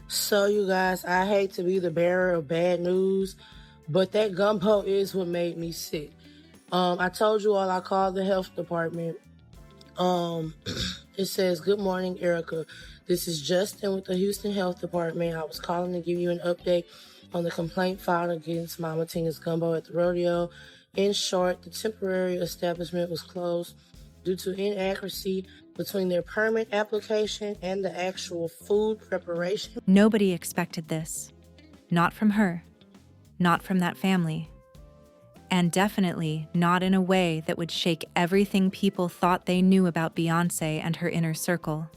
So, you guys, I hate to be the bearer of bad news, but that gumbo is what made me sick. I told you all I called the health department. Um, it says, "Good morning, Erica. This is Justin with the Houston Health Department. I was calling to give you an update on the complaint filed against Mama Tina's gumbo at the rodeo. In short, the temporary establishment was closed due to inaccuracy between their permit application and the actual food preparation." Nobody expected this. Not from her. Not from that family. And definitely not in a way that would shake everything people thought they knew about Beyoncé and her inner circle.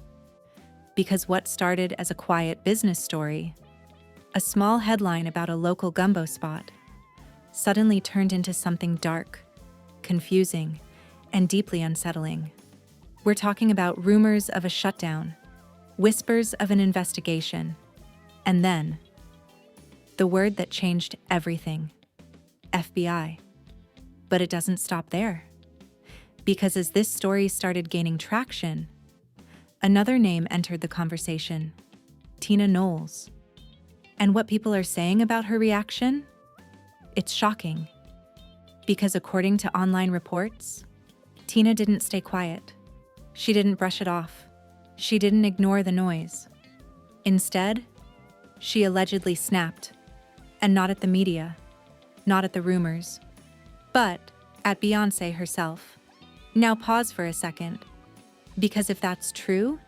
Because what started as a quiet business story, a small headline about a local gumbo spot, suddenly turned into something dark, confusing, and deeply unsettling. We're talking about rumors of a shutdown, whispers of an investigation, and then the word that changed everything: FBI. But it doesn't stop there. Because as this story started gaining traction, another name entered the conversation: Tina Knowles. And what people are saying about her reaction? It's shocking. Because according to online reports, Tina didn't stay quiet. She didn't brush it off. She didn't ignore the noise. Instead, she allegedly snapped. And not at the media, not at the rumors, but at Beyoncé herself. Now pause for a second. Because if that's true,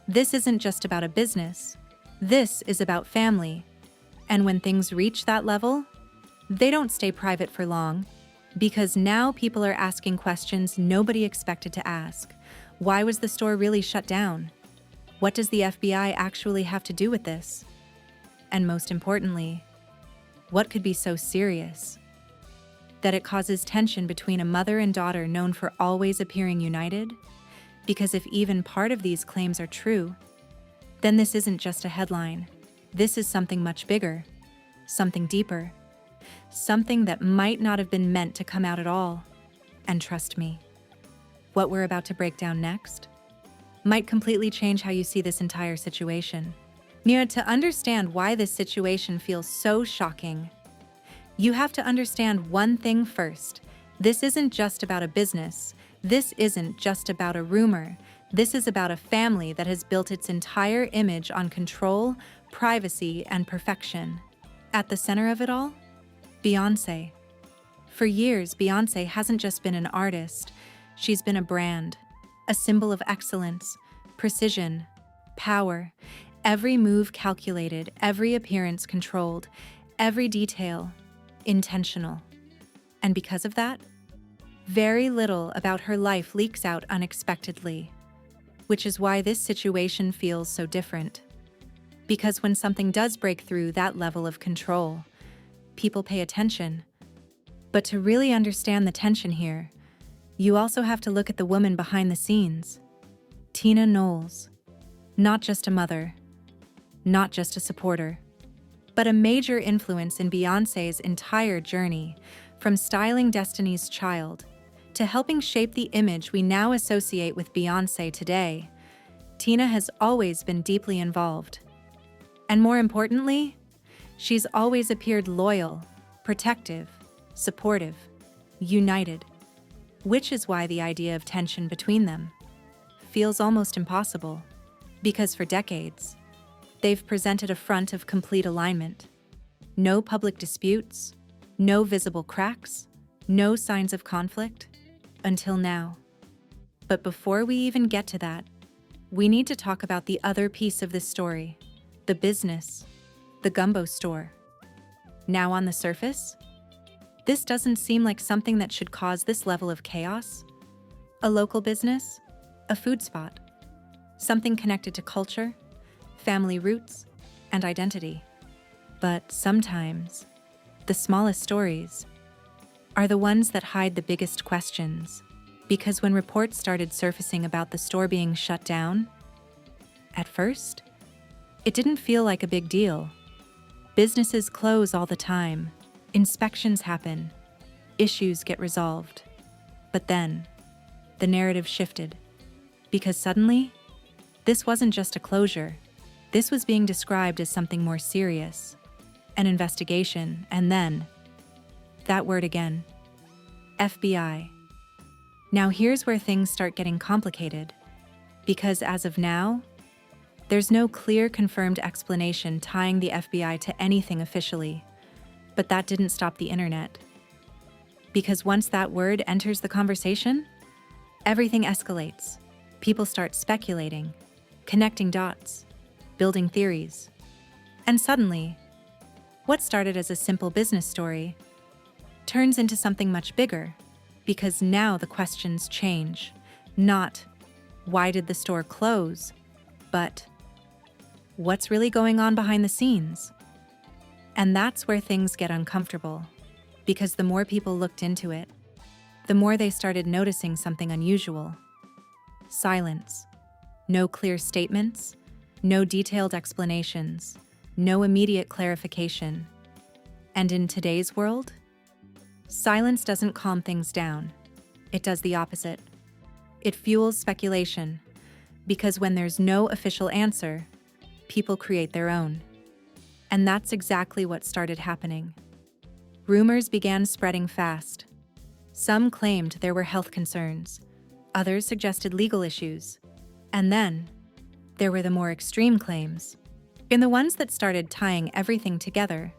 this isn't just about a business. This is about family. And when things reach that level, they don't stay private for long. Because now people are asking questions nobody expected to ask. Why was the store really shut down? What does the FBI actually have to do with this? And most importantly, what could be so serious that it causes tension between a mother and daughter known for always appearing united? Because if even part of these claims are true, then this isn't just a headline. This is something much bigger, something deeper, something that might not have been meant to come out at all. And trust me, what we're about to break down next might completely change how you see this entire situation. Now, to understand why this situation feels so shocking, you have to understand one thing first. This isn't just about a business. This isn't just about a rumor. This is about a family that has built its entire image on control, privacy, and perfection. At the center of it all, Beyoncé. For years, Beyoncé hasn't just been an artist. She's been a brand, a symbol of excellence, precision, power. Every move calculated, every appearance controlled, every detail intentional. And because of that, very little about her life leaks out unexpectedly, which is why this situation feels so different. Because when something does break through that level of control, people pay attention. But to really understand the tension here, you also have to look at the woman behind the scenes, Tina Knowles. Not just a mother, not just a supporter, but a major influence in Beyoncé's entire journey, from styling Destiny's Child to helping shape the image we now associate with Beyoncé today. Tina has always been deeply involved. And more importantly, she's always appeared loyal, protective, supportive, united, which is why the idea of tension between them feels almost impossible. Because for decades, they've presented a front of complete alignment. No public disputes, no visible cracks, no signs of conflict, until now. But before we even get to that, we need to talk about the other piece of this story, the business, the gumbo store. Now on the surface, this doesn't seem like something that should cause this level of chaos. A local business, a food spot, something connected to culture, family roots, and identity. But sometimes, the smallest stories are the ones that hide the biggest questions. Because when reports started surfacing about the store being shut down, at first, it didn't feel like a big deal. Businesses close all the time, inspections happen, issues get resolved. But then, the narrative shifted. Because suddenly, this wasn't just a closure. This was being described as something more serious, an investigation, and then, that word again, FBI. Now here's where things start getting complicated, because as of now, there's no clear confirmed explanation tying the FBI to anything officially, but that didn't stop the internet. Because once that word enters the conversation, everything escalates. People start speculating, connecting dots, building theories. And suddenly, what started as a simple business story turns into something much bigger, because now the questions change. Not, why did the store close? But, what's really going on behind the scenes? And that's where things get uncomfortable, because the more people looked into it, the more they started noticing something unusual. Silence. No clear statements, no detailed explanations, no immediate clarification. And in today's world, silence doesn't calm things down. It does the opposite. It fuels speculation, because when there's no official answer, people create their own. And that's exactly what started happening. Rumors began spreading fast. Some claimed there were health concerns, others suggested legal issues, and then there were the more extreme claims, in the ones that started tying everything together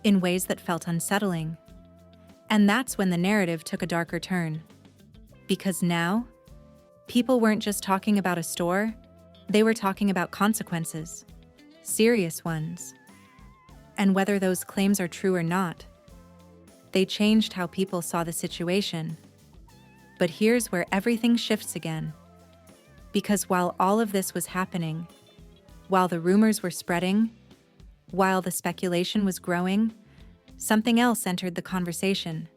in ways that felt unsettling. And that's when the narrative took a darker turn. Because now, people weren't just talking about a store, they were talking about consequences, serious ones. And whether those claims are true or not, they changed how people saw the situation. But here's where everything shifts again. Because while all of this was happening, while the rumors were spreading, while the speculation was growing, something else entered the conversation.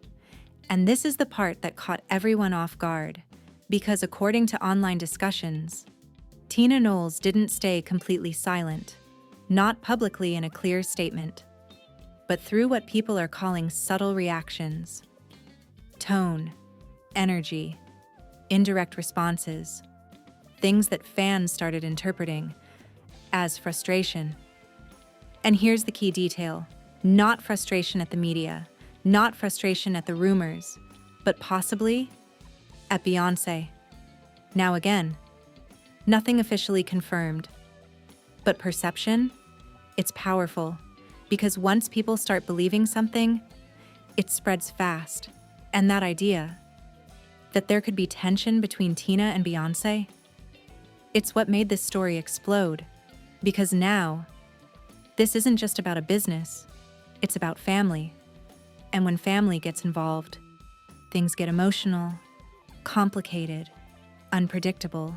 And this is the part that caught everyone off guard, because according to online discussions, Tina Knowles didn't stay completely silent, not publicly in a clear statement, but through what people are calling subtle reactions. Tone, energy, indirect responses, things that fans started interpreting as frustration. And here's the key detail: not frustration at the media, not frustration at the rumors, but possibly at Beyoncé. Now again, nothing officially confirmed, but perception, it's powerful, because once people start believing something, it spreads fast. And that idea, that there could be tension between Tina and Beyoncé, it's what made this story explode. Because now, this isn't just about a business, it's about family. And when family gets involved, things get emotional, complicated, unpredictable.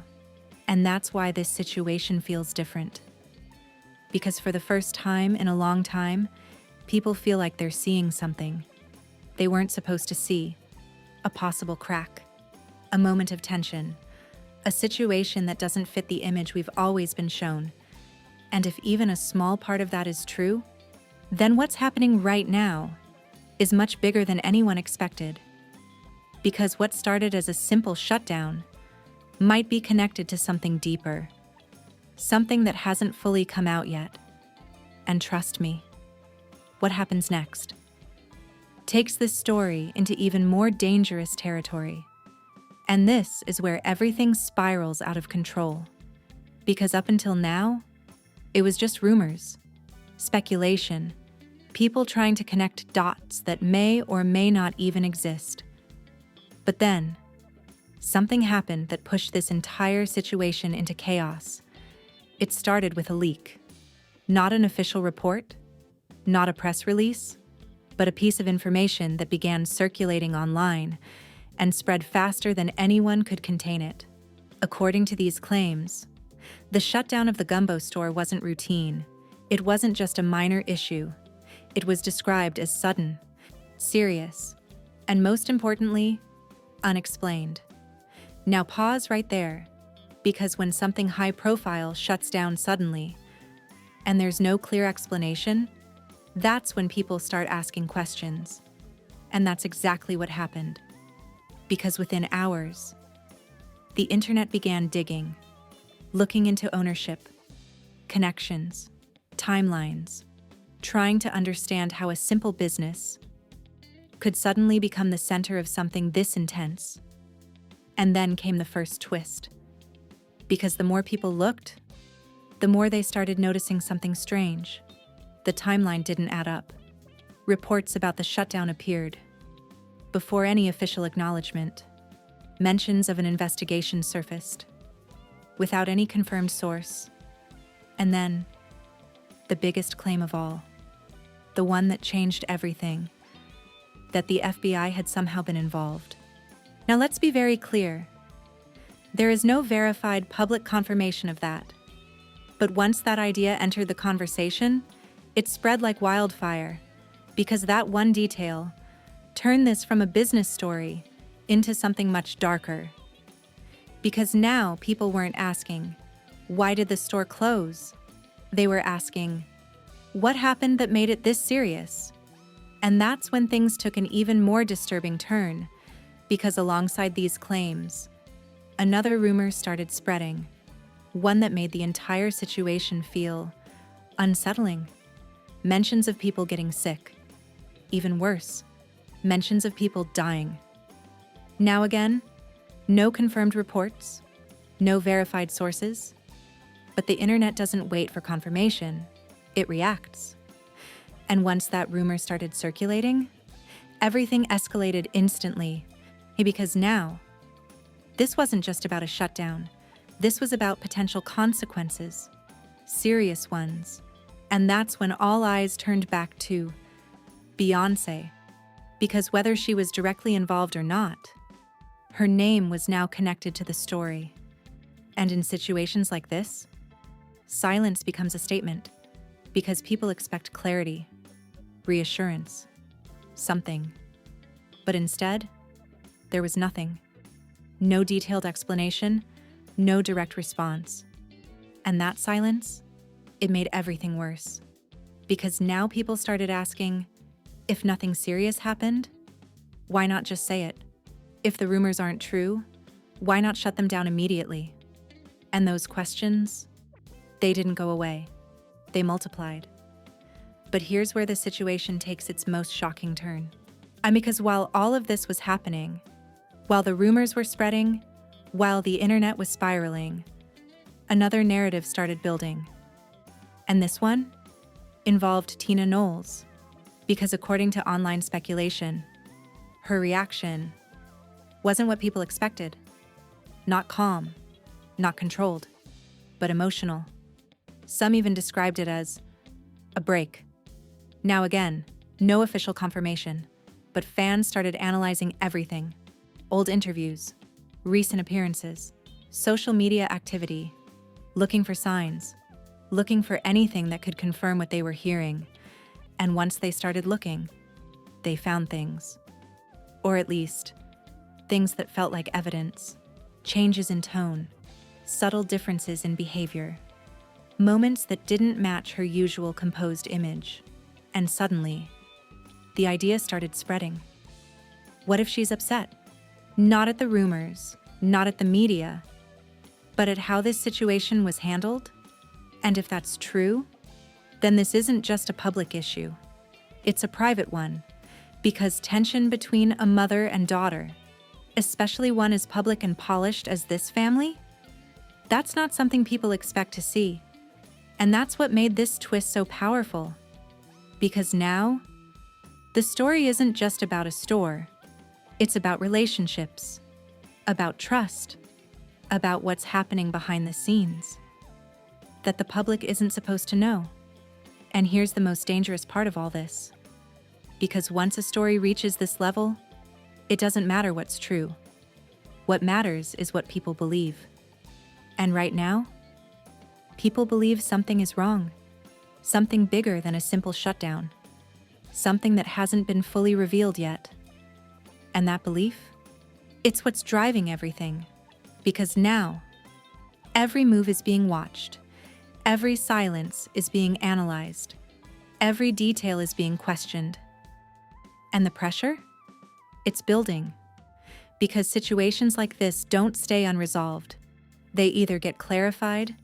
And that's why this situation feels different. Because for the first time in a long time, people feel like they're seeing something they weren't supposed to see. A possible crack, a moment of tension, a situation that doesn't fit the image we've always been shown. And if even a small part of that is true, then what's happening right now is much bigger than anyone expected. Because what started as a simple shutdown might be connected to something deeper, something that hasn't fully come out yet. And trust me, what happens next takes this story into even more dangerous territory. And this is where everything spirals out of control. Because up until now, it was just rumors, speculation, people trying to connect dots that may or may not even exist. But then, something happened that pushed this entire situation into chaos. It started with a leak. Not an official report, not a press release, but a piece of information that began circulating online and spread faster than anyone could contain it. According to these claims, the shutdown of the gumbo store wasn't routine. It wasn't just a minor issue. It was described as sudden, serious, and most importantly, unexplained. Now pause right there, because when something high profile shuts down suddenly, and there's no clear explanation, that's when people start asking questions. And that's exactly what happened. Because within hours, the internet began digging, looking into ownership, connections, timelines, trying to understand how a simple business could suddenly become the center of something this intense. And then came the first twist. Because the more people looked, the more they started noticing something strange. The timeline didn't add up. Reports about the shutdown appeared. Before any official acknowledgement, mentions of an investigation surfaced, without any confirmed source. And then, the biggest claim of all, the one that changed everything, that the FBI had somehow been involved. Now let's be very clear. There is no verified public confirmation of that. But once that idea entered the conversation, it spread like wildfire, because that one detail turned this from a business story into something much darker. Because now people weren't asking, why did the store close? They were asking, what happened that made it this serious? And that's when things took an even more disturbing turn, because alongside these claims, another rumor started spreading, one that made the entire situation feel unsettling. Mentions of people getting sick. Even worse, mentions of people dying. Now again, no confirmed reports, no verified sources, but the internet doesn't wait for confirmation, it reacts. And once that rumor started circulating, everything escalated instantly, because now, this wasn't just about a shutdown. This was about potential consequences, serious ones. And that's when all eyes turned back to Beyoncé, because whether she was directly involved or not, her name was now connected to the story. And in situations like this, silence becomes a statement, because people expect clarity, reassurance, something. But instead, there was nothing. No detailed explanation, no direct response. And that silence, it made everything worse. Because now people started asking, if nothing serious happened, why not just say it? If the rumors aren't true, why not shut them down immediately? And those questions, they didn't go away. They multiplied. But here's where the situation takes its most shocking turn. And because while all of this was happening, while the rumors were spreading, while the internet was spiraling, another narrative started building. And this one involved Tina Knowles, because according to online speculation, her reaction wasn't what people expected. Not calm, not controlled, but emotional. Some even described it as a break. Now again, no official confirmation, but fans started analyzing everything. Old interviews, recent appearances, social media activity, looking for signs, looking for anything that could confirm what they were hearing. And once they started looking, they found things. Or at least, things that felt like evidence, changes in tone, subtle differences in behavior, moments that didn't match her usual composed image. And suddenly, the idea started spreading. What if she's upset? Not at the rumors, not at the media, but at how this situation was handled? And if that's true, then this isn't just a public issue. It's a private one, because tension between a mother and daughter, especially one as public and polished as this family, that's not something people expect to see. And that's what made this twist so powerful. Because now, the story isn't just about a store. It's about relationships, about trust, about what's happening behind the scenes that the public isn't supposed to know. And here's the most dangerous part of all this. Because once a story reaches this level, it doesn't matter what's true. What matters is what people believe. And right now, people believe something is wrong, something bigger than a simple shutdown, something that hasn't been fully revealed yet. And that belief? It's what's driving everything. Because now, every move is being watched. Every silence is being analyzed. Every detail is being questioned. And the pressure? It's building. Because situations like this don't stay unresolved. They either get clarified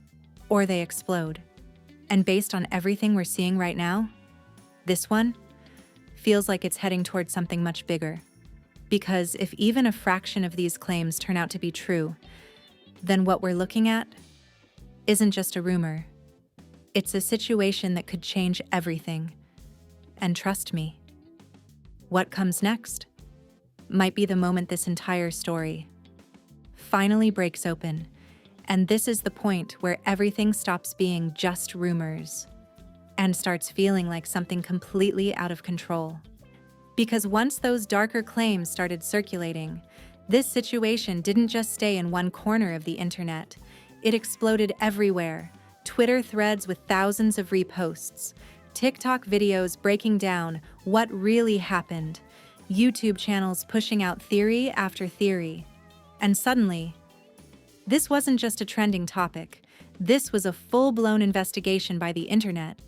or they explode. And based on everything we're seeing right now, this one feels like it's heading towards something much bigger. Because if even a fraction of these claims turn out to be true, then what we're looking at isn't just a rumor. It's a situation that could change everything. And trust me, what comes next might be the moment this entire story finally breaks open. And this is the point where everything stops being just rumors and starts feeling like something completely out of control. Because once those darker claims started circulating, this situation didn't just stay in one corner of the internet. It exploded everywhere. Twitter threads with thousands of reposts, TikTok videos breaking down what really happened, YouTube channels pushing out theory after theory. And suddenly, this wasn't just a trending topic. This was a full-blown investigation by the internet.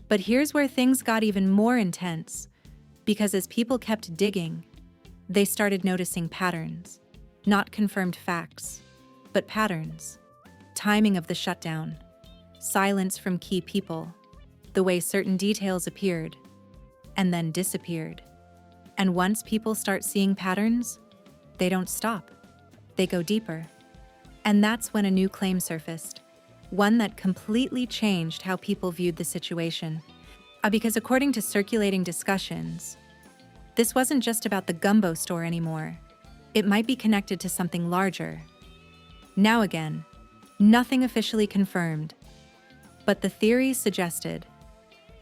But here's where things got even more intense. Because as people kept digging, they started noticing patterns. Not confirmed facts, but patterns. Timing of the shutdown, silence from key people, the way certain details appeared and then disappeared. And once people start seeing patterns, they don't stop. They go deeper. And that's when a new claim surfaced, one that completely changed how people viewed the situation. Because according to circulating discussions, this wasn't just about the gumbo store anymore. It might be connected to something larger. Now again, nothing officially confirmed, but the theory suggested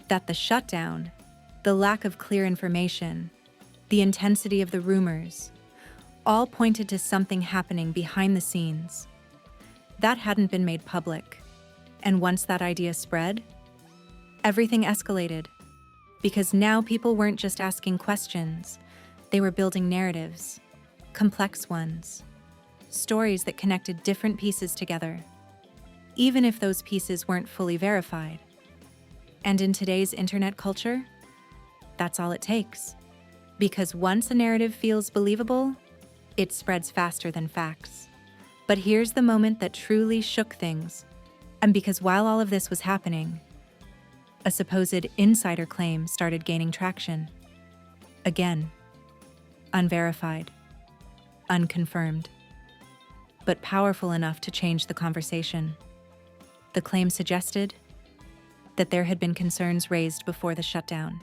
that the shutdown, the lack of clear information, the intensity of the rumors, all pointed to something happening behind the scenes. That hadn't been made public, and once that idea spread, everything escalated. Because now people weren't just asking questions, they were building narratives, complex ones, stories that connected different pieces together, even if those pieces weren't fully verified. And in today's internet culture, that's all it takes. Because once a narrative feels believable, it spreads faster than facts. But here's the moment that truly shook things. And because while all of this was happening, a supposed insider claim started gaining traction. Again, unverified, unconfirmed, but powerful enough to change the conversation. The claim suggested that there had been concerns raised before the shutdown,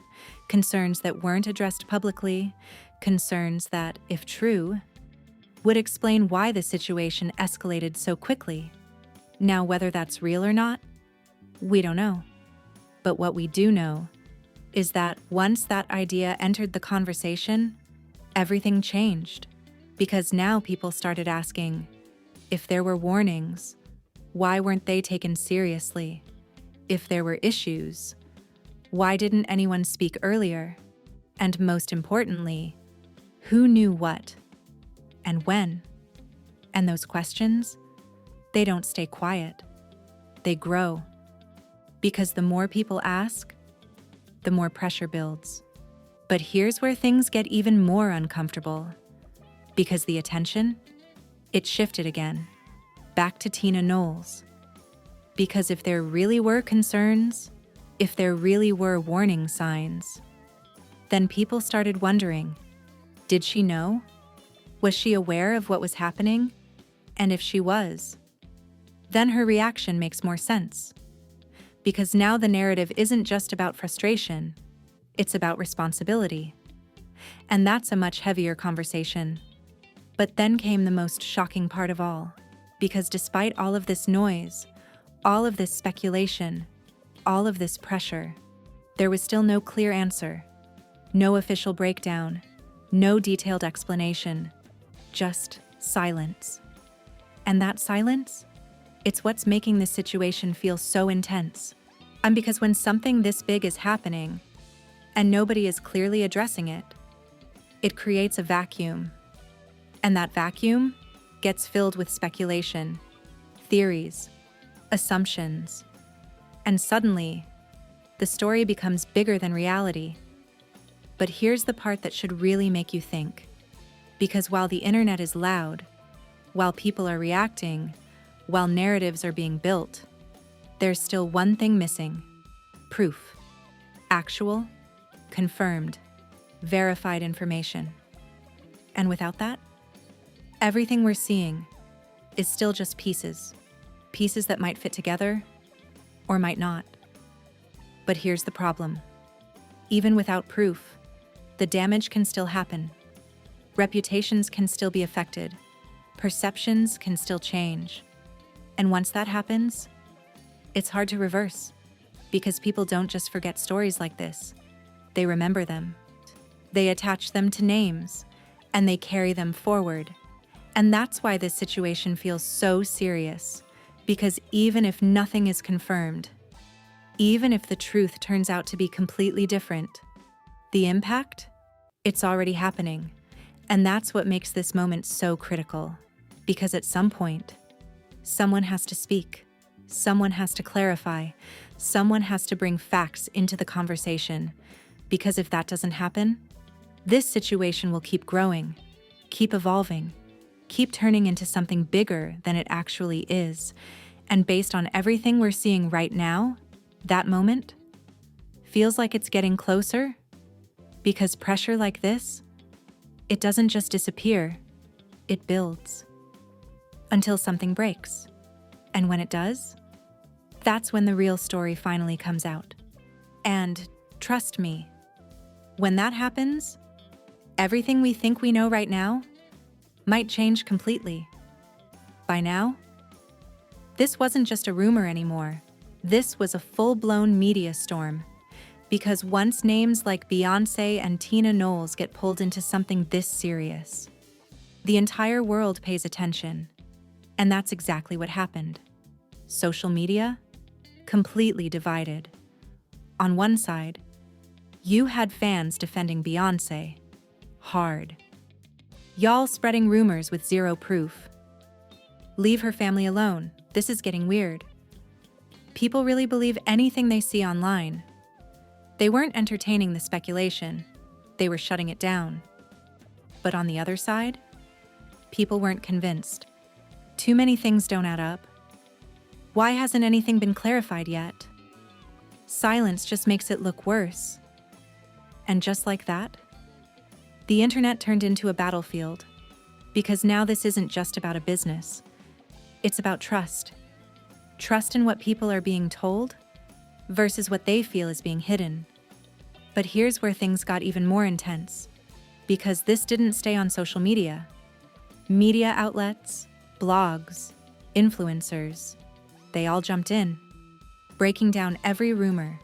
concerns that weren't addressed publicly, concerns that, if true, would explain why the situation escalated so quickly. Now, whether that's real or not, we don't know. But what we do know is that once that idea entered the conversation, everything changed. Because now people started asking, if there were warnings, why weren't they taken seriously? If there were issues, why didn't anyone speak earlier? And most importantly, who knew what and when? And those questions, they don't stay quiet. They grow. Because the more people ask, the more pressure builds. But here's where things get even more uncomfortable. Because the attention, it shifted again, back to Tina Knowles. Because if there really were concerns, if there really were warning signs, then people started wondering, did she know? Was she aware of what was happening? And if she was, then her reaction makes more sense. Because now the narrative isn't just about frustration, it's about responsibility. And that's a much heavier conversation. But then came the most shocking part of all. Because despite all of this noise, all of this speculation, all of this pressure, there was still no clear answer, no official breakdown, no detailed explanation, just silence. And that silence? It's what's making this situation feel so intense. And because when something this big is happening, and nobody is clearly addressing it, it creates a vacuum. And that vacuum gets filled with speculation, theories, assumptions. And suddenly, the story becomes bigger than reality. But here's the part that should really make you think. Because while the internet is loud, while people are reacting, while narratives are being built, there's still one thing missing: proof. Actual, confirmed, verified information. And without that, everything we're seeing is still just pieces. Pieces that might fit together or might not. But here's the problem. Even without proof, the damage can still happen. Reputations can still be affected. Perceptions can still change. And once that happens, it's hard to reverse, because people don't just forget stories like this. They remember them. They attach them to names, and they carry them forward. And that's why this situation feels so serious, because even if nothing is confirmed, even if the truth turns out to be completely different, the impact, it's already happening. And that's what makes this moment so critical, because at some point, someone has to speak, someone has to clarify, someone has to bring facts into the conversation, because if that doesn't happen, this situation will keep growing, keep evolving, keep turning into something bigger than it actually is. And based on everything we're seeing right now, that moment feels like it's getting closer, because pressure like this, it doesn't just disappear, it builds until something breaks. And when it does, that's when the real story finally comes out. And trust me, when that happens, everything we think we know right now might change completely. By now, this wasn't just a rumor anymore. This was a full-blown media storm. Because once names like Beyoncé and Tina Knowles get pulled into something this serious, the entire world pays attention. And that's exactly what happened. Social media, completely divided. On one side, you had fans defending Beyoncé, hard. Y'all spreading rumors with zero proof. Leave her family alone, this is getting weird. People really believe anything they see online. They weren't entertaining the speculation, they were shutting it down. But on the other side, people weren't convinced. Too many things don't add up. Why hasn't anything been clarified yet? Silence just makes it look worse. And just like that, the internet turned into a battlefield. Because now this isn't just about a business. It's about trust. Trust in what people are being told versus what they feel is being hidden. But here's where things got even more intense. Because this didn't stay on social media. Media outlets, blogs, influencers, they all jumped in, breaking down every rumor,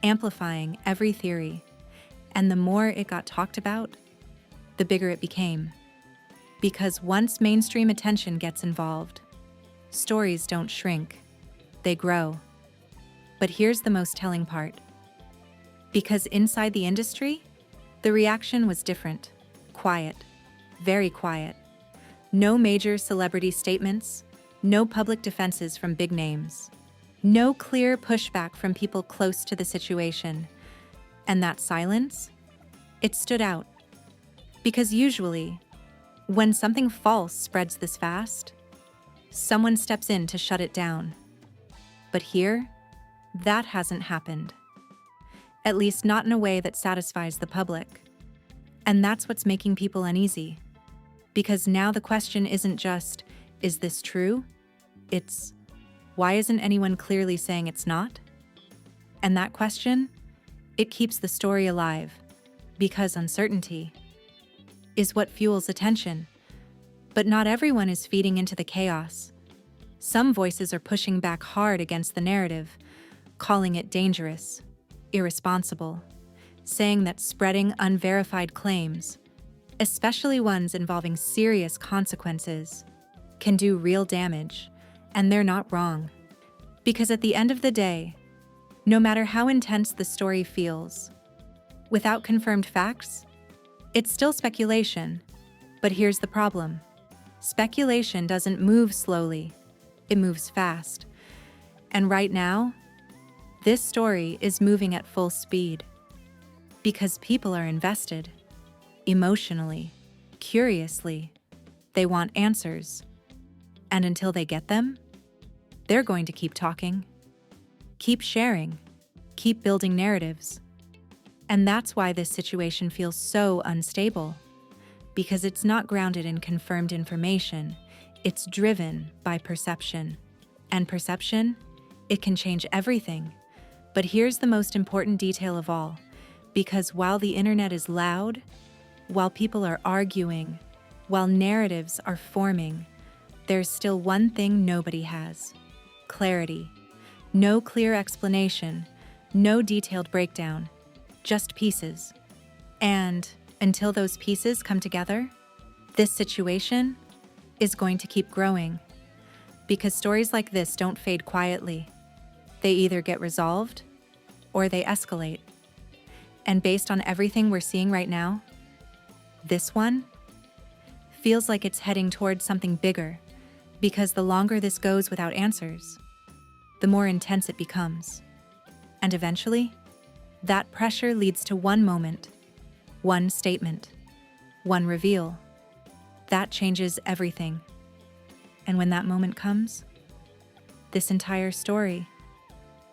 amplifying every theory. And the more it got talked about, the bigger it became. Because once mainstream attention gets involved, stories don't shrink, they grow. But here's the most telling part. Because inside the industry, the reaction was different, quiet, very quiet. No major celebrity statements, no public defenses from big names, no clear pushback from people close to the situation. And that silence, it stood out. Because usually, when something false spreads this fast, someone steps in to shut it down. But here, that hasn't happened. At least not in a way that satisfies the public. And that's what's making people uneasy. Because now the question isn't just, is this true? It's, why isn't anyone clearly saying it's not? And that question, it keeps the story alive. Because uncertainty is what fuels attention. But not everyone is feeding into the chaos. Some voices are pushing back hard against the narrative, calling it dangerous, irresponsible, saying that spreading unverified claims, especially ones involving serious consequences, can do real damage, and they're not wrong. Because at the end of the day, no matter how intense the story feels, without confirmed facts, it's still speculation. But here's the problem. Speculation doesn't move slowly, it moves fast. And right now, this story is moving at full speed. Because people are invested, emotionally, curiously. They want answers. And until they get them, they're going to keep talking. keep sharing, keep building narratives. And that's why this situation feels so unstable, because it's not grounded in confirmed information, it's driven by perception. And perception, it can change everything. But here's the most important detail of all, because while the internet is loud, while people are arguing, while narratives are forming, there's still one thing nobody has: clarity. No clear explanation, no detailed breakdown, just pieces. And until those pieces come together, this situation is going to keep growing. Because stories like this don't fade quietly. They either get resolved or they escalate. And based on everything we're seeing right now, this one feels like it's heading towards something bigger, because the longer this goes without answers, the more intense it becomes. And eventually, that pressure leads to one moment, one statement, one reveal. That changes everything. And when that moment comes, this entire story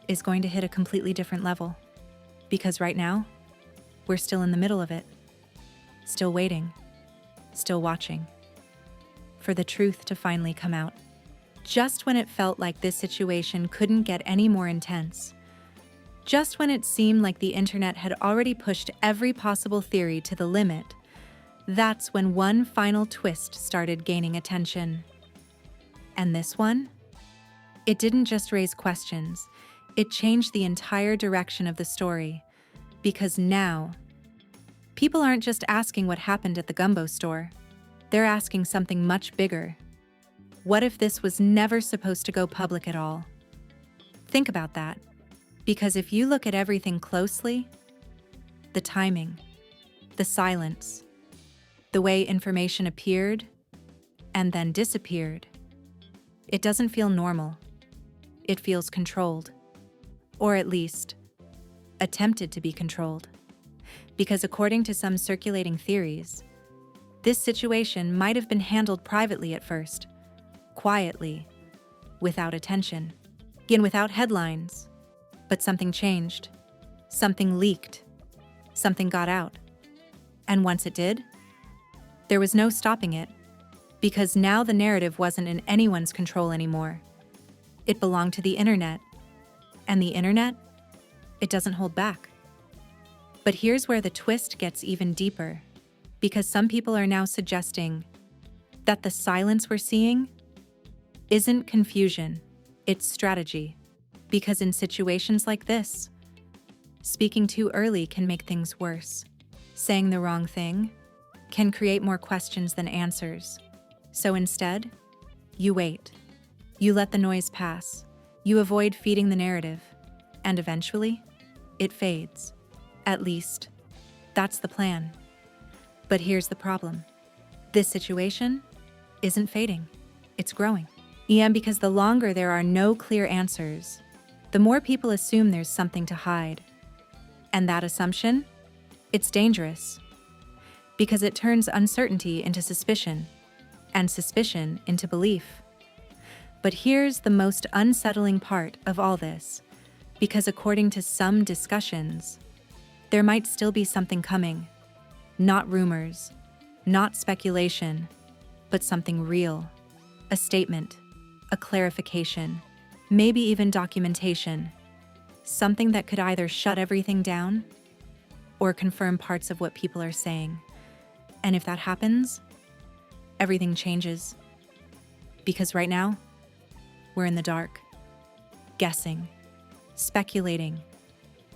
is going to hit a completely different level. Because right now, we're still in the middle of it. Still waiting, still watching for the truth to finally come out. Just when it felt like this situation couldn't get any more intense, just when it seemed like the internet had already pushed every possible theory to the limit, that's when one final twist started gaining attention. And this one? It didn't just raise questions, it changed the entire direction of the story. Because now, people aren't just asking what happened at the gumbo store. They're asking something much bigger. What if this was never supposed to go public at all? Think about that. Because if you look at everything closely, the timing, the silence, the way information appeared and then disappeared, it doesn't feel normal. It feels controlled. Or at least, attempted to be controlled. Because according to some circulating theories, this situation might have been handled privately at first, quietly, without attention, and without headlines. But something changed, something leaked, something got out. And once it did, there was no stopping it, because now the narrative wasn't in anyone's control anymore. It belonged to the internet. And the internet, it doesn't hold back. But here's where the twist gets even deeper, because some people are now suggesting that the silence we're seeing isn't confusion, it's strategy. Because in situations like this, speaking too early can make things worse. Saying the wrong thing can create more questions than answers. So instead, you wait. You let the noise pass. You avoid feeding the narrative. And eventually, it fades. At least, that's the plan. But here's the problem. This situation isn't fading. It's growing. And because the longer there are no clear answers, the more people assume there's something to hide. And that assumption, it's dangerous. Because it turns uncertainty into suspicion, and suspicion into belief. But here's the most unsettling part of all this, because according to some discussions, there might still be something coming. Not rumors, not speculation, but something real. A statement, a clarification, maybe even documentation. Something that could either shut everything down or confirm parts of what people are saying. And if that happens, everything changes. Because right now, we're in the dark, guessing, speculating,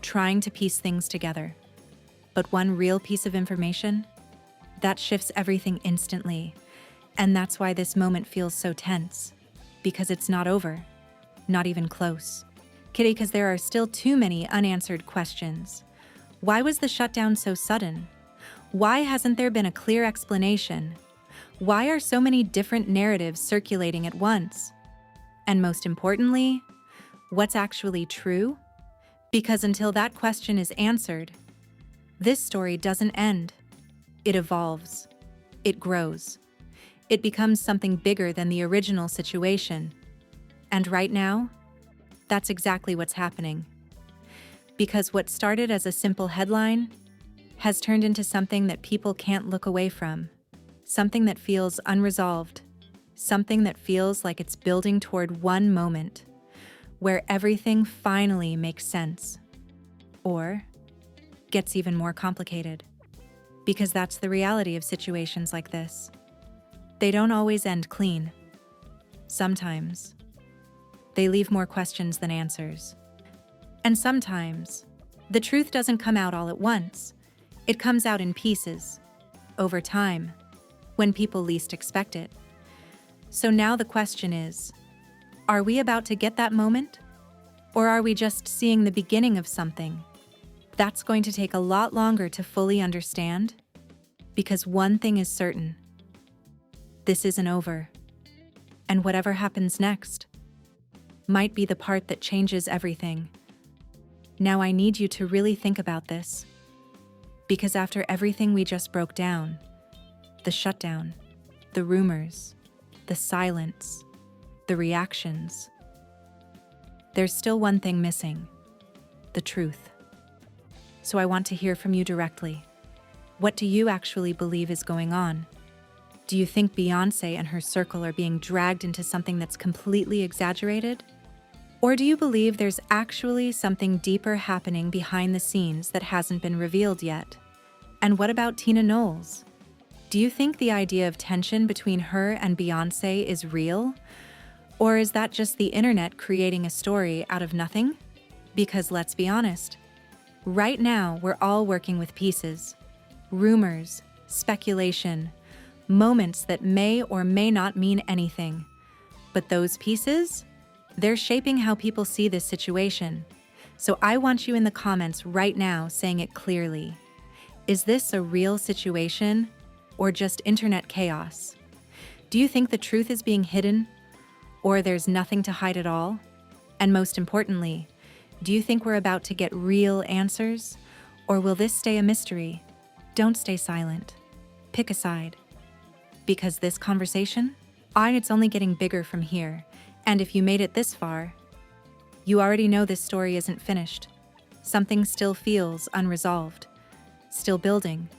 trying to piece things together. But one real piece of information, that shifts everything instantly. And that's why this moment feels so tense. Because it's not over, not even close. Kitty, because there are still too many unanswered questions. Why was the shutdown so sudden? Why hasn't there been a clear explanation? Why are so many different narratives circulating at once? And most importantly, what's actually true? Because until that question is answered, this story doesn't end. It evolves. It grows. It becomes something bigger than the original situation. And right now, That's exactly what's happening. Because what started as a simple headline has turned into something that people can't look away from, something that feels unresolved, something that feels like it's building toward one moment where everything finally makes sense, or gets even more complicated. Because that's the reality of situations like this. They don't always end clean. Sometimes they leave more questions than answers. And sometimes the truth doesn't come out all at once. It comes out in pieces, over time, when people least expect it. So now the question is, are we about to get that moment? Or are we just seeing the beginning of something that's going to take a lot longer to fully understand? Because one thing is certain: this isn't over. And whatever happens next might be the part that changes everything. Now I need you to really think about this. Because after everything we just broke down, the shutdown, the rumors, the silence, the reactions, there's still one thing missing: the truth. So I want to hear from you directly. What do you actually believe is going on? Do you think Beyoncé and her circle are being dragged into something that's completely exaggerated? Or do you believe there's actually something deeper happening behind the scenes that hasn't been revealed yet? And what about Tina Knowles? Do you think the idea of tension between her and Beyoncé is real? Or is that just the internet creating a story out of nothing? Because let's be honest, right now we're all working with pieces, rumors, speculation, moments that may or may not mean anything. But those pieces, they're shaping how people see this situation. So I want you in the comments right now saying it clearly. Is this a real situation or just internet chaos? Do you think the truth is being hidden, or there's nothing to hide at all? And most importantly, do you think we're about to get real answers, or will this stay a mystery? Don't stay silent. Pick a side. Because this conversation, it's only getting bigger from here. And if you made it this far, you already know this story isn't finished. Something still feels unresolved, still building,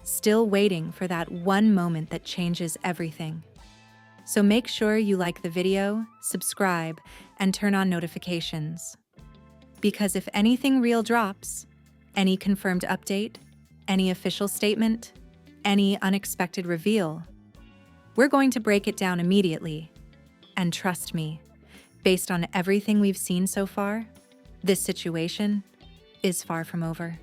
still waiting for that one moment that changes everything. So make sure you like the video, subscribe, and turn on notifications. Because if anything real drops, any confirmed update, any official statement, any unexpected reveal, we're going to break it down immediately. And trust me, based on everything we've seen so far, this situation is far from over.